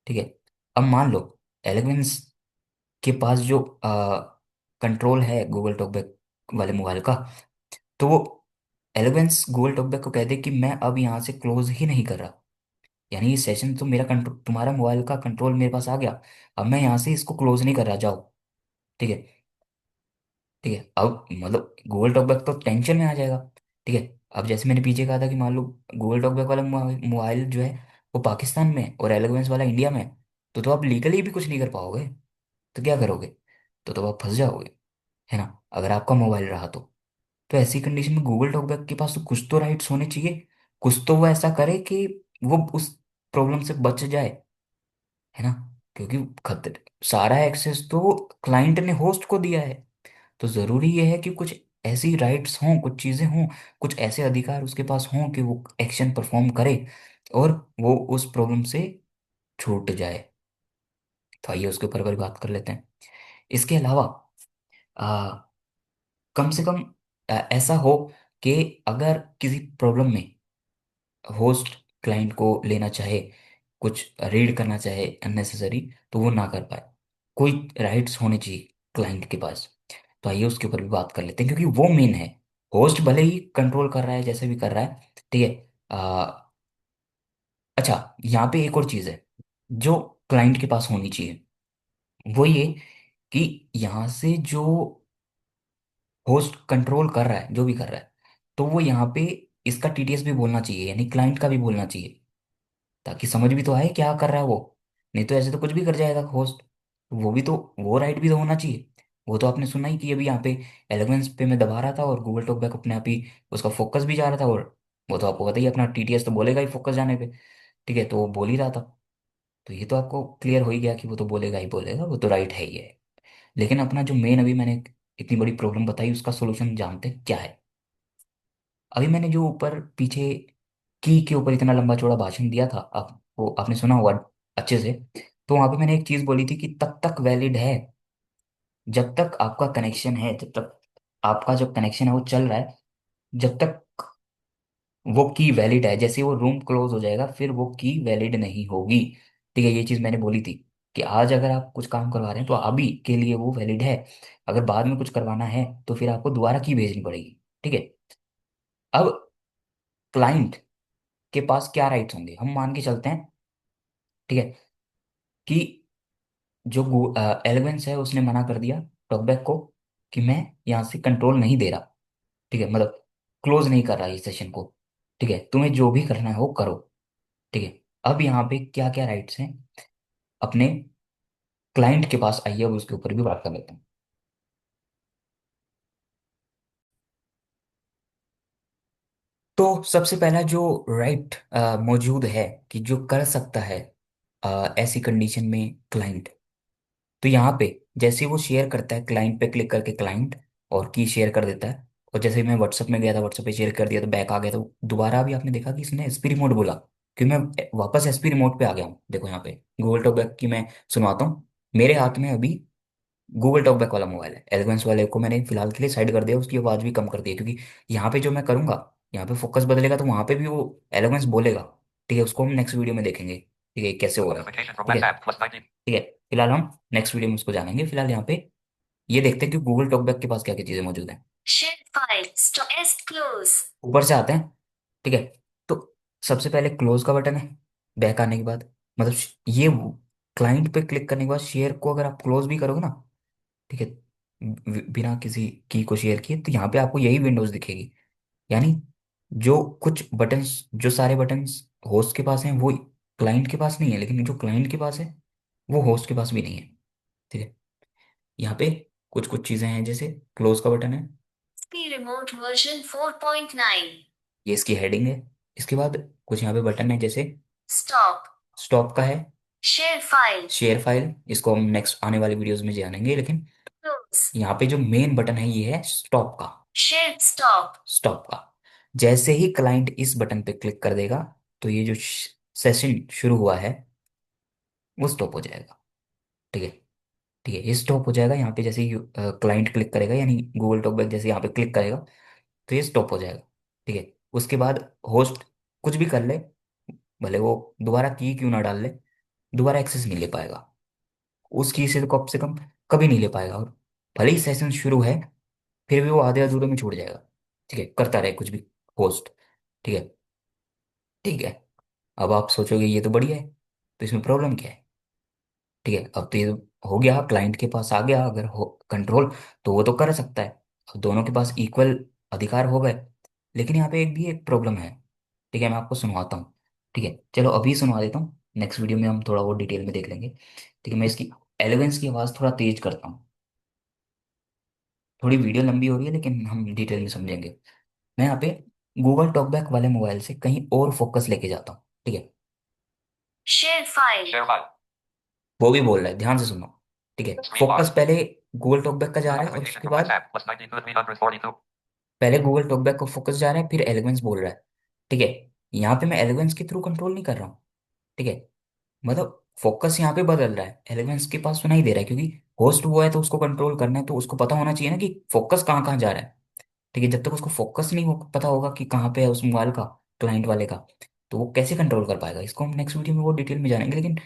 ठीक है, अब मान लो एलिमेंट्स के पास जो कंट्रोल है गूगल टॉकबैक वाले मोबाइल का, तो वो एलिमेंट्स गूगल टॉकबैक को कह दे कि मैं अब यहाँ से क्लोज ही नहीं कर रहा, यानी ये सेशन तो मेरा कंट्रोल, तुम्हारा मोबाइल का कंट्रोल मेरे पास आ गया, अब मैं यहाँ से इसको क्लोज नहीं कर रहा, जाओ। ठीक है, ठीक है, अब मतलब गूगल टॉकबैक तो टेंशन में आ जाएगा। ठीक है, अब जैसे मैंने पीछे कहा था कि मान लो गूगल टॉकबैक वाला मोबाइल जो है वो पाकिस्तान में है और एलेवेंस वाला इंडिया में है, तो आप लीगली भी कुछ नहीं कर पाओगे, तो क्या करोगे, तो आप फंस जाओगे, है ना, अगर आपका मोबाइल रहा तो ऐसी कंडीशन में गूगल टॉकबैक के पास तो कुछ तो राइट्स होने चाहिए, कुछ तो वो ऐसा करे कि वो उस प्रॉब्लम से बच जाए, है ना, क्योंकि खतरे सारा एक्सेस तो क्लाइंट ने होस्ट को दिया है, तो जरूरी ये है कि कुछ ऐसी राइट्स हों, कुछ चीजें हों, कुछ ऐसे अधिकार उसके पास हों कि वो एक्शन परफॉर्म करे और वो उस प्रॉब्लम से छूट जाए। तो आइए उसके ऊपर भी बात कर लेते हैं। इसके अलावा आ, कम से कम ऐसा हो कि अगर किसी प्रॉब्लम में होस्ट क्लाइंट को लेना चाहे, कुछ रीड करना चाहे अननेसेसरी, तो वो ना कर पाए, कोई राइट्स होने चाहिए क्लाइंट के पास। तो आइए उसके ऊपर भी बात कर लेते हैं, क्योंकि वो मेन है। होस्ट भले ही कंट्रोल कर रहा है जैसे भी कर रहा है, ठीक है। अच्छा, यहाँ पे एक और चीज़ है जो क्लाइंट के पास होनी चाहिए, वो ये कि यहाँ से जो होस्ट कंट्रोल कर रहा है, जो भी कर रहा है, तो वो यहाँ पे इसका टीटीएस भी बोलना चाहिए, यानी क्लाइंट का भी बोलना चाहिए, ताकि समझ भी तो आए क्या कर रहा है वो। नहीं तो ऐसे तो कुछ भी कर जाएगा होस्ट, वो भी तो, वो राइट भी तो होना चाहिए। वो तो आपने सुना ही कि अभी यहाँ पे एलेवेंस पे मैं दबा रहा था और गूगल टॉकबैक अपने आप ही उसका फोकस भी जा रहा था, और वो तो आपको पता ही है, अपना टीटीएस तो बोलेगा ही फोकस जाने पे। ठीक है, तो वो बोल ही रहा था, तो ये तो आपको क्लियर हो ही गया कि वो तो बोलेगा ही बोलेगा, वो तो राइट है ही है। लेकिन अपना जो मेन अभी मैंने इतनी बड़ी प्रॉब्लम बताई, उसका सोल्यूशन जानते हैं क्या है। अभी मैंने जो ऊपर पीछे की के ऊपर इतना लंबा चौड़ा भाषण दिया था, आपको आपने सुना होगा अच्छे से, तो वहां पे मैंने एक चीज बोली थी कि तब तक वैलिड है जब तक आपका कनेक्शन है, जब तक आपका जो कनेक्शन है वो चल रहा है, जब तक वो की वैलिड है, जैसे वो रूम क्लोज हो जाएगा फिर वो की वैलिड नहीं होगी। ठीक है, ये चीज मैंने बोली थी कि आज अगर आप कुछ काम करवा रहे हैं तो अभी के लिए वो वैलिड है, अगर बाद में कुछ करवाना है तो फिर आपको दोबारा की भेजनी पड़ेगी। ठीक है, अब क्लाइंट के पास क्या राइट्स होंगे, हम मान के चलते हैं, ठीक है, कि जो एलेवेंस है उसने मना कर दिया टॉकबैक को कि मैं यहाँ से कंट्रोल नहीं दे रहा, ठीक है, मतलब क्लोज नहीं कर रहा इस सेशन को, ठीक है, तुम्हें जो भी करना है वो करो। ठीक है, अब यहाँ पे क्या क्या राइट्स हैं अपने क्लाइंट के पास, आइए अब उसके ऊपर भी बात कर लेते हैं। तो सबसे पहला जो राइट मौजूद है कि जो कर सकता है ऐसी कंडीशन में क्लाइंट, तो यहाँ पे जैसे वो शेयर करता है, क्लाइंट पे क्लिक करके क्लाइंट और की शेयर कर देता है, और जैसे मैं व्हाट्सअप में गया था, व्हाट्सअप पे शेयर कर दिया तो बैक आ गया, तो दोबारा भी आपने देखा कि इसने एसपी रिमोट बोला, कि मैं वापस एसपी रिमोट पे आ गया हूँ। देखो यहाँ पे गूगल टॉकबैक की मैं सुनवाता हूँ, मेरे हाथ में अभी गूगल टॉकबैक वाला मोबाइल है, एलिमेंट्स वाले को मैंने फिलहाल के लिए साइड कर दिया, उसकी आवाज़ भी कम कर दी है, क्योंकि यहाँ पे जो मैं करूँगा, यहाँ पे फोकस बदलेगा तो वहाँ पे भी वो एलिमेंट्स बोलेगा। ठीक है, उसको हम नेक्स्ट वीडियो में देखेंगे, ठीक है, कैसे हो रहा है। Notification from ठीक है, WhatsApp plus 90. ठीक है, फिलहाल हम नेक्स्ट वीडियो में उसको जानेंगे, फिलहाल यहाँ पे ये देखते हैं कि गूगल टॉकबैक के पास क्या क्या चीज़ें मौजूद हैं। Share file. S close. ऊपर से आते हैं, ठीक है। तो सबसे पहले क्लोज का बटन है, बैक आने के बाद, मतलब ये क्लाइंट पे क्लिक करने के बाद शेयर को अगर आप क्लोज भी करोगे ना, ठीक है, बिना किसी की को शेयर किए, तो यहाँ पे आपको यही विंडोज दिखेगी। यानी जो कुछ बटन्स, जो सारे बटन्स होस्ट के पास हैं वो क्लाइंट के पास नहीं है, लेकिन जो क्लाइंट के पास है वो होस्ट के पास भी नहीं है, ठीक है। यहाँ पे कुछ कुछ चीजें हैं, जैसे क्लोज का बटन है, SP Remote version 4.9. ये इसकी हेडिंग है। इसके बाद कुछ यहाँ पे बटन है, जैसे Stop. स्टॉप का है, Share file. शेयर फाइल, इसको हम नेक्स्ट आने वाली वीडियोस में जानेंगे, लेकिन Close. यहाँ पे जो मेन बटन है ये है स्टॉप का। Share stop. स्टॉप का जैसे ही क्लाइंट इस बटन पे क्लिक कर देगा, तो ये जो सेशन शुरू हुआ है वो स्टॉप हो जाएगा, ठीक है। ठीक है, ये स्टॉप हो जाएगा यहाँ पे, जैसे ही क्लाइंट क्लिक करेगा, यानी गूगल टॉकबैक जैसे यहाँ पे क्लिक करेगा, तो ये स्टॉप हो जाएगा, ठीक है। उसके बाद होस्ट कुछ भी कर ले, भले वो दोबारा की क्यों ना डाल ले, दोबारा एक्सेस नहीं ले पाएगा, उस की से तो कम कभी नहीं ले पाएगा। और भले ही सेशन शुरू है, फिर भी वो आधे अधूरे में छूट जाएगा, ठीक है, करता रहे कुछ भी होस्ट, ठीक है। ठीक है, अब आप सोचोगे ये तो बढ़िया है, तो इसमें प्रॉब्लम क्या है? ठीक है, अब तो ये हो गया, क्लाइंट के पास आ गया अगर हो कंट्रोल, तो वो तो कर सकता है, अब दोनों के पास इक्वल अधिकार हो गए। लेकिन यहाँ पे एक भी एक प्रॉब्लम है, ठीक है, मैं आपको सुनवाता हूँ। ठीक है, चलो अभी सुनवा देता हूँ, नेक्स्ट वीडियो में हम थोड़ा और डिटेल में देख लेंगे। ठीक है, मैं इसकी एलेवेंस की आवाज़ थोड़ा तेज करता हूँ, थोड़ी वीडियो लंबी हो रही है लेकिन हम डिटेल में समझेंगे। मैं यहाँ पे गूगल टॉकबैक वाले मोबाइल से कहीं और फोकस लेके जाता हूँ, ठीक है। Share file. Share file. वो भी बोल रहा है, ध्यान से सुनो, ठीक है। Screen bar. फोकस पहले गूगल टॉकबैक का जा रहा है, और Notification उसके from बाद WhatsApp. Plus 92,342. पहले गूगल टॉकबैक को फोकस जा रहा है, फिर एलिगेंस बोल रहा है, ठीक है। यहाँ पे मैं एलिगेंस के थ्रू कंट्रोल नहीं कर रहा हूँ, ठीक है। मतलब फोकस यहाँ पे बदल रहा है, एलिगेंस के पास सुनाई दे रहा है, क्योंकि होस्ट वो है तो उसको कंट्रोल करना है, तो उसको पता होना चाहिए ना कि फोकस कहाँ कहाँ जा रहा है, ठीक है। जब तक उसको फोकस नहीं हो पता होगा कि कहाँ पे है उस मोबाइल का, क्लाइंट वाले का, तो वो कैसे कंट्रोल कर पाएगा? इसको हम नेक्स्ट वीडियो में वो डिटेल में जानेंगे, लेकिन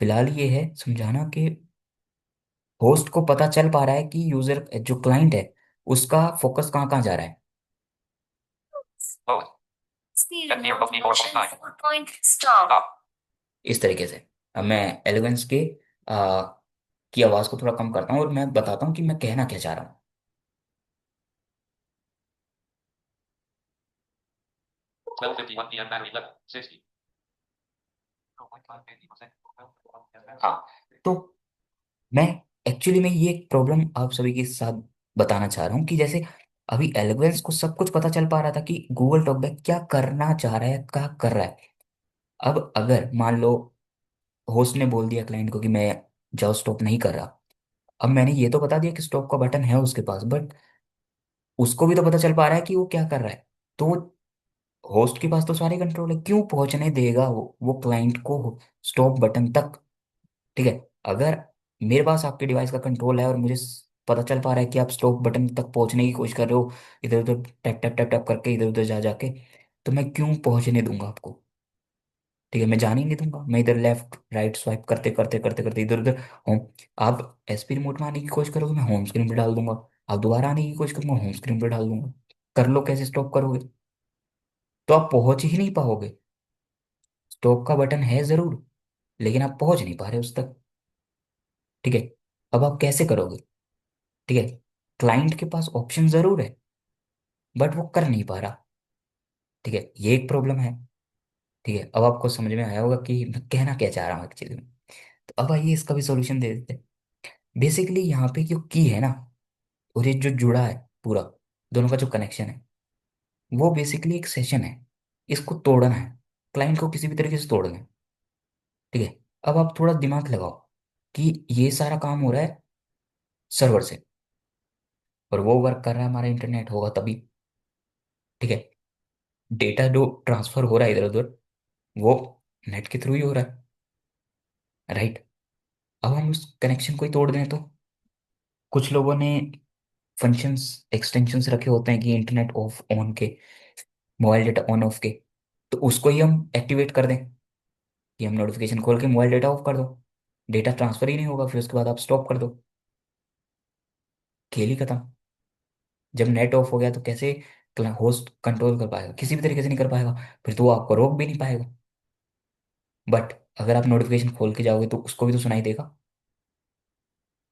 फिलहाल ये है समझाना कि होस्ट को पता चल पा रहा है कि यूजर जो क्लाइंट है उसका फोकस कहाँ कहाँ जा रहा है, Load. SP FD Remote Remote version 4.9. 4. Stop. Stop. इस तरीके से। अब मैं एलिगेंस के आ, की आवाज़ को थोड़ा कम करता हूँ और मैं बताता हूँ कि मैं कहना क्या चाह रहा हूँ। 12:51 p.m. Battery level 60. 0.5%. हाँ, तो मैं एक्चुअली में ये प्रॉब्लम आप सभी के साथ बताना चाह रहा हूँ कि जैसे अभी एलिगेंस को सब कुछ पता चल पा रहा था कि गूगल टॉकबैक क्या करना चाह रहा है, क्या कर रहा है। अब अगर मान लो होस्ट ने बोल दिया क्लाइंट को कि मैं जाओ स्टॉप नहीं कर रहा, अब मैंने ये तो बता दिया कि स्टॉप का बटन है उसके पास, बट उसको भी तो पता चल पा रहा है कि वो क्या कर रहा है, तो होस्ट के पास तो सारे कंट्रोल है, क्यों पहुंचने देगा वो क्लाइंट को स्टॉप बटन तक? ठीक है, अगर मेरे पास आपके डिवाइस का कंट्रोल है और मुझे पता चल पा रहा है कि आप स्टॉप बटन तक पहुंचने की कोशिश कर रहे हो, इधर उधर टैप टैप टैप टैप करके, इधर उधर जा जाके, तो मैं क्यों पहुंचने दूंगा आपको? ठीक है, मैं जाने ही नहीं दूंगा, मैं इधर लेफ्ट राइट स्वाइप करते करते करते करते इधर उधर होम, आप एसपी रिमोट में आने की कोशिश करोगे मैं होम स्क्रीन पे डाल दूंगा, आप दोबारा आने की कोशिश करोगे होम स्क्रीन पे डाल दूंगा, कर लो कैसे स्टॉप करोगे? तो आप पहुंच ही नहीं पाओगे। स्टॉप का बटन है जरूर, लेकिन आप पहुंच नहीं पा रहे उस तक, ठीक है। अब आप कैसे करोगे? ठीक है, क्लाइंट के पास ऑप्शन जरूर है, बट वो कर नहीं पा रहा, ठीक है, ये एक प्रॉब्लम है। ठीक है, अब आपको समझ में आया होगा कि मैं कहना क्या चाह रहा हूँ एक्चुअली में। तो अब आइए इसका भी सॉल्यूशन दे देते हैं। बेसिकली यहाँ पे जो की है ना, और ये जो जुड़ा है पूरा, दोनों का जो कनेक्शन है, वो बेसिकली एक सेशन है, इसको तोड़ना है, क्लाइंट को किसी भी तरीके से तोड़ना है, ठीक है। अब आप थोड़ा दिमाग लगाओ कि ये सारा काम हो रहा है सर्वर से, और वो वर्क कर रहा है हमारा इंटरनेट होगा तभी, ठीक है। डेटा जो ट्रांसफर हो रहा है इधर उधर, वो नेट के थ्रू ही हो रहा है, राइट। अब हम उस कनेक्शन को ही तोड़ दें, तो कुछ लोगों ने फंक्शंस एक्सटेंशंस रखे होते हैं कि इंटरनेट ऑफ ऑन के, मोबाइल डेटा ऑन ऑफ के, तो उसको ही हम एक्टिवेट कर दें कि हम नोटिफिकेशन खोल के मोबाइल डेटा ऑफ कर दो, डेटा ट्रांसफर ही नहीं होगा, फिर उसके बाद आप स्टॉप कर दो, खेल ही खत्म। जब नेट ऑफ हो गया तो कैसे होस्ट कंट्रोल कर पाएगा? किसी भी तरीके से नहीं कर पाएगा। फिर तो वो आपको रोक भी नहीं पाएगा। बट अगर आप नोटिफिकेशन खोल के जाओगे तो उसको भी तो सुनाई देगा।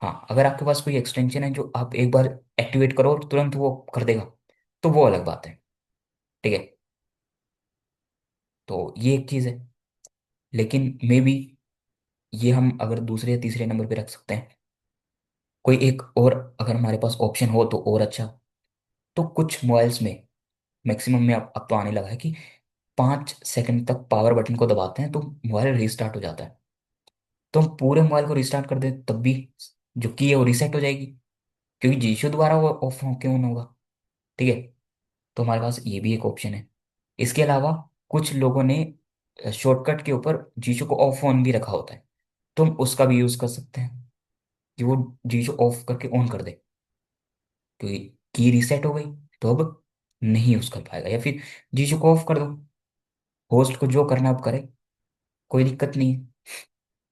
हाँ, अगर आपके पास कोई एक्सटेंशन है जो आप एक बार एक्टिवेट करो और तुरंत वो कर देगा, तो वो अलग बात है। ठीक है, तो ये एक चीज़ है। लेकिन मे बी ये हम अगर दूसरे या तीसरे नंबर पे रख सकते हैं। कोई एक और अगर हमारे पास ऑप्शन हो तो और अच्छा। तो कुछ मोबाइल्स में मैक्सिमम में अब तो आने लगा है कि 5 सेकंड तक पावर बटन को दबाते हैं तो मोबाइल रीस्टार्ट हो जाता है। तो हम पूरे मोबाइल को रिस्टार्ट कर दें तब भी जो की है वो रीसेट हो जाएगी, क्योंकि जीशो दोबारा वो ऑफ हो क्यों होगा। ठीक है, तो हमारे पास ये भी एक ऑप्शन है। इसके अलावा कुछ लोगों ने शॉर्टकट के ऊपर जीशो को ऑफ ऑन भी रखा होता है, तो हम उसका भी यूज कर सकते हैं कि वो जीशो ऑफ करके ऑन कर दे, क्योंकि की रीसेट हो गई तो अब नहीं यूज कर पाएगा। या फिर जीशो को ऑफ कर दो, होस्ट को जो करना अब करे, कोई दिक्कत नहीं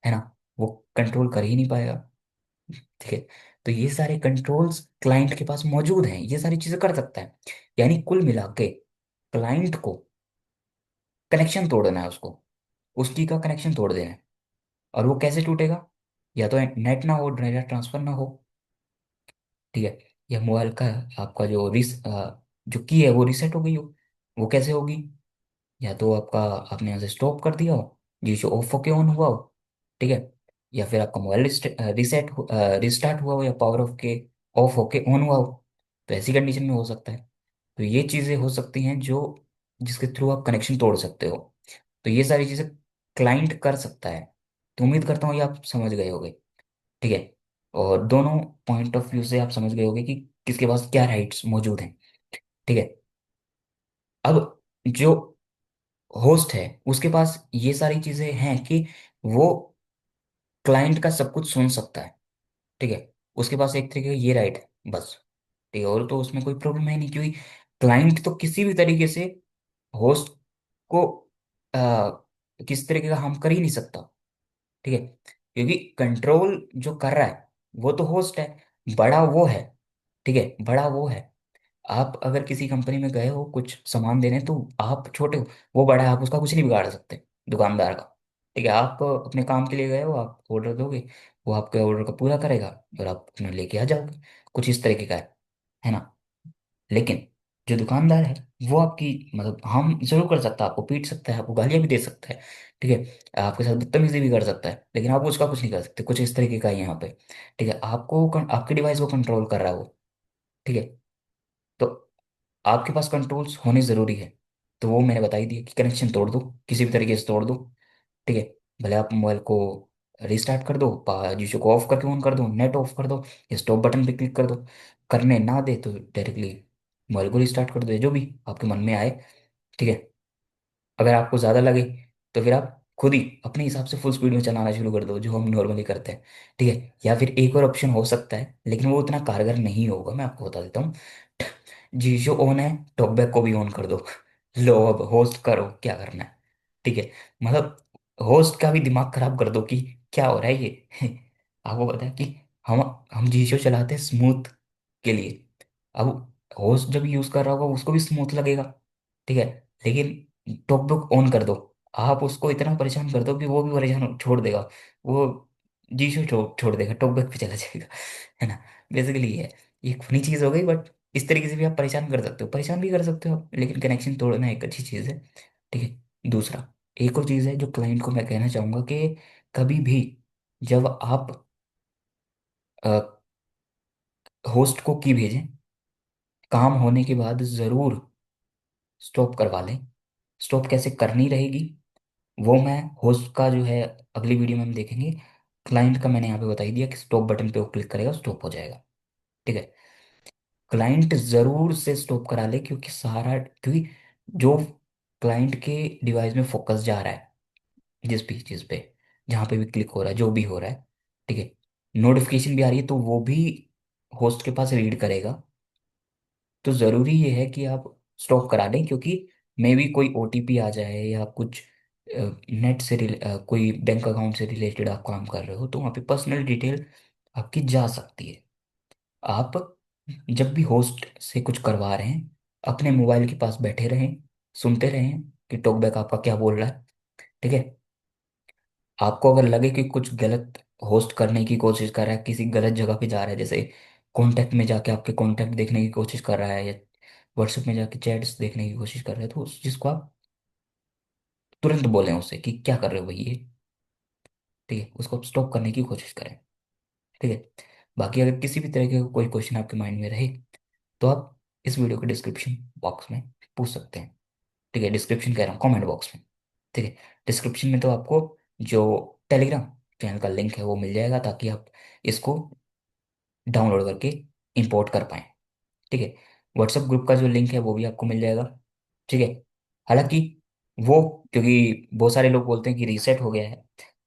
है ना, वो कंट्रोल कर ही नहीं पाएगा। ठीक है, तो ये सारे कंट्रोल्स क्लाइंट के पास मौजूद हैं, ये सारी चीजें कर सकता है। यानी कुल मिला के क्लाइंट को कनेक्शन तोड़ना है, उसको उसकी का कनेक्शन तोड़ देना है। और वो कैसे टूटेगा? या तो नेट ना हो, डेटा ट्रांसफर ना हो। ठीक है, या मोबाइल का आपका जो जो की है वो रिसेट हो गई हो। वो कैसे होगी? या तो आपका आपने यहाँ से स्टॉप कर दिया हो, जिससे ऑफ होके ऑन हुआ हो। ठीक है, या फिर आपका मोबाइल रिसेट रिस्टार्ट हुआ हो, या पावर ऑफ के ऑफ होके ऑन हुआ हो। तो ऐसी कंडीशन में हो सकता है। तो ये चीज़ें हो सकती हैं जो जिसके थ्रू आप कनेक्शन तोड़ सकते हो। तो ये सारी चीज़ें क्लाइंट कर सकता है। तो उम्मीद करता हूँ ये आप समझ गए होगे। ठीक है, और दोनों पॉइंट ऑफ व्यू से आप समझ गए होगे कि किसके पास क्या राइट्स मौजूद हैं। ठीक है, अब जो होस्ट है उसके पास ये सारी चीजें हैं कि वो क्लाइंट का सब कुछ सुन सकता है। ठीक है, उसके पास एक तरीके का ये राइट है बस। ठीक है, और तो उसमें कोई प्रॉब्लम है नहीं, क्योंकि क्लाइंट तो किसी भी तरीके से होस्ट को आ, किस तरीके का हम कर ही नहीं सकता। ठीक है, क्योंकि कंट्रोल जो कर रहा है वो तो होस्ट है, बड़ा वो है। ठीक है, बड़ा वो है। आप अगर किसी कंपनी में गए हो कुछ सामान देने, तो आप छोटे हो, वो बड़ा है, आप उसका कुछ नहीं बिगाड़ सकते, दुकानदार का। ठीक है, आप अपने काम के लिए गए हो, आप ऑर्डर दोगे, वो आपके ऑर्डर को पूरा करेगा और आप अपने लेके आ जाओगे। कुछ इस तरीके का है ना। लेकिन जो दुकानदार है वो आपकी मतलब हम जरूर कर सकता है, आपको पीट सकता है, आपको गालियां भी दे सकता है। ठीक है, आपके साथ बदतमीजी भी कर सकता है, लेकिन आप उसका कुछ नहीं कर सकते। कुछ इस तरीके का है यहाँ पे। ठीक है, आपको आपके डिवाइस को कंट्रोल कर रहा है वो। ठीक है, तो आपके पास कंट्रोल्स होने ज़रूरी है। तो वो मैंने बता ही दिया कि कनेक्शन तोड़ दो, किसी भी तरीके से तोड़ दो। ठीक है, भले आप मोबाइल को रिस्टार्ट कर दो, जिसको को ऑफ करके ऑन कर दो, नेट ऑफ कर दो, या स्टॉप बटन पे क्लिक कर दो। करने ना दे तो डायरेक्टली मोबाइल को रिस्टार्ट कर दो, जो भी आपके मन में आए। ठीक है, अगर आपको ज़्यादा लगे तो फिर आप खुद ही अपने हिसाब से फुल स्पीड में चलाना शुरू कर दो, जो हम नॉर्मली करते हैं। ठीक है, या फिर एक और ऑप्शन हो सकता है, लेकिन वो उतना कारगर नहीं होगा, मैं आपको बता देता हूँ। जीशो ऑन है, टॉकबैक को भी ऑन कर दो। लो अब होस्ट करो क्या करना है। ठीक है, मतलब होस्ट का भी दिमाग खराब कर दो कि क्या हो रहा है ये। आपको पता है कि हम हम जीशो चलाते हैं स्मूथ के लिए। अब होस्ट जब यूज कर रहा होगा उसको भी स्मूथ लगेगा। ठीक है, लेकिन टॉकबैक ऑन कर दो, आप उसको इतना परेशान कर दो कि वो भी परेशान छोड़ देगा। वो जीशो छोड़ देगा, टॉकबैक पे चला जाएगा। है ना, बेसिकली ये है। ये एक फनी चीज हो गई, बट इस तरीके से भी आप परेशान कर सकते हो, परेशान भी कर सकते हो, लेकिन कनेक्शन तोड़ना एक अच्छी चीज़ है। ठीक है, दूसरा एक और चीज़ है जो क्लाइंट को मैं कहना चाहूँगा कि कभी भी जब आप होस्ट को की भेजें, काम होने के बाद ज़रूर स्टॉप करवा लें। स्टॉप कैसे करनी रहेगी वो मैं होस्ट का जो है अगली वीडियो में हम देखेंगे। क्लाइंट का मैंने यहाँ पे बता ही दिया कि स्टॉप बटन पे वो क्लिक करेगा, स्टॉप हो जाएगा। ठीक है, क्लाइंट जरूर से स्टॉप करा ले, क्योंकि सारा क्योंकि जो क्लाइंट के डिवाइस में फोकस जा रहा है, जिस भी चीज़ पे जहाँ पे भी क्लिक हो रहा है, जो भी हो रहा है। ठीक है, नोटिफिकेशन भी आ रही है तो वो भी होस्ट के पास रीड करेगा। तो ज़रूरी ये है कि आप स्टॉप करा दें, क्योंकि मे भी कोई ओटीपी आ जाए या कुछ नेट से कोई बैंक अकाउंट से रिलेटेड आप काम कर रहे हो, तो वहाँ पे पर्सनल डिटेल आपकी जा सकती है। आप जब भी होस्ट से कुछ करवा रहे हैं, अपने मोबाइल के पास बैठे रहें, सुनते रहें कि टॉकबैक आपका क्या बोल रहा है। ठीक है। आपको अगर लगे कि कुछ गलत होस्ट करने की कोशिश कर रहा है, किसी गलत जगह पे जा रहा है, जैसे कॉन्टैक्ट में जाके आपके कॉन्टैक्ट देखने की कोशिश कर रहा है, या व्हाट्सएप में जाके चैट्स देखने की कोशिश कर रहा है, तो उस चीज़ को आप तुरंत बोलें उससे कि क्या कर रहे हो भाई ये। ठीक है, उसको स्टॉप करने की कोशिश करें। ठीक है। बाकी अगर किसी भी तरह का कोई क्वेश्चन आपके माइंड में रहे, तो आप इस वीडियो के डिस्क्रिप्शन बॉक्स में पूछ सकते हैं। ठीक है, डिस्क्रिप्शन कह रहा हूँ, कमेंट बॉक्स में। ठीक है। डिस्क्रिप्शन में तो आपको जो टेलीग्राम चैनल का लिंक है वो मिल जाएगा, ताकि आप इसको डाउनलोड करके इंपोर्ट कर पाएँ। ठीक है। व्हाट्सएप ग्रुप का जो लिंक है वो भी आपको मिल जाएगा। ठीक है। हालांकि वो, क्योंकि बहुत सारे लोग बोलते हैं कि रीसेट हो गया है,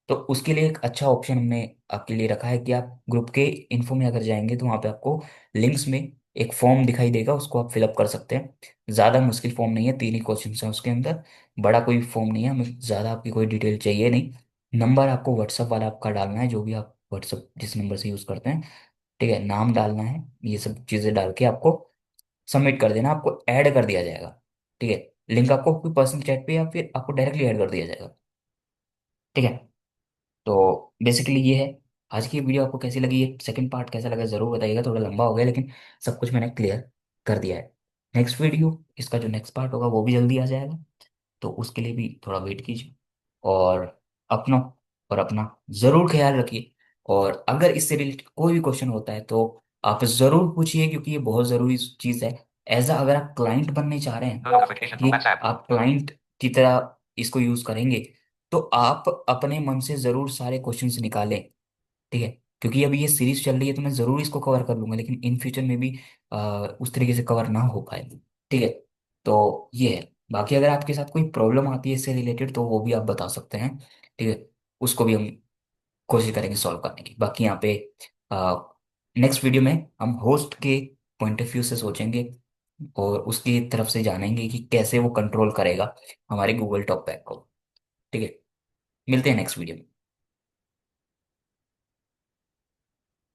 तो उसके लिए एक अच्छा ऑप्शन हमने आपके लिए रखा है कि आप ग्रुप के इन्फो में अगर जाएंगे तो वहाँ पे आपको लिंक्स में एक फॉर्म दिखाई देगा, उसको आप फिलअप कर सकते हैं। ज़्यादा मुश्किल फॉर्म नहीं है, 3 ही क्वेश्चन हैं उसके अंदर। बड़ा कोई फॉर्म नहीं है, हमें ज़्यादा आपकी कोई डिटेल चाहिए नहीं। नंबर आपको व्हाट्सअप वाला आपका डालना है, जो भी आप व्हाट्सअप जिस नंबर से यूज़ करते हैं। ठीक है, नाम डालना है, ये सब चीज़ें डाल के आपको सबमिट कर देना, आपको ऐड कर दिया जाएगा। ठीक है। लिंक आपको कोई पर्सनल चैट पे या फिर आपको डायरेक्टली ऐड कर दिया जाएगा। ठीक है। तो बेसिकली ये है। आज की वीडियो आपको कैसी लगी, ये सेकंड पार्ट कैसा लगा ज़रूर बताइएगा, थोड़ा लंबा हो गया लेकिन सब कुछ मैंने क्लियर कर दिया है। नेक्स्ट वीडियो, इसका जो नेक्स्ट पार्ट होगा वो भी जल्दी आ जाएगा, तो उसके लिए भी थोड़ा वेट कीजिए। और अपना और अपना ज़रूर ख्याल रखिए। और अगर इससे रिलेटेड कोई भी क्वेश्चन होता है तो आप ज़रूर पूछिए, क्योंकि ये बहुत ज़रूरी चीज़ है। एज अगर आप क्लाइंट बनने चाह रहे हैं, Notification from कि WhatsApp. आप क्लाइंट की तरह इसको यूज़ करेंगे, तो आप अपने मन से ज़रूर सारे क्वेश्चंस निकालें। ठीक है। क्योंकि अभी ये सीरीज चल रही है तो मैं ज़रूर इसको कवर कर लूंगा, लेकिन इन फ्यूचर में भी उस तरीके से कवर ना हो पाए। ठीक है। तो ये है। बाकी अगर आपके साथ कोई प्रॉब्लम आती है इससे रिलेटेड, तो वो भी आप बता सकते हैं। ठीक है। उसको भी हम कोशिश करेंगे सॉल्व करने की। बाकी यहाँ पे नेक्स्ट वीडियो में हम होस्ट के पॉइंट ऑफ व्यू से सोचेंगे, और उसकी तरफ से जानेंगे कि कैसे वो कंट्रोल करेगा हमारे गूगल टॉक पैक को। ठीक है। मिलते हैं नेक्स्ट वीडियो में।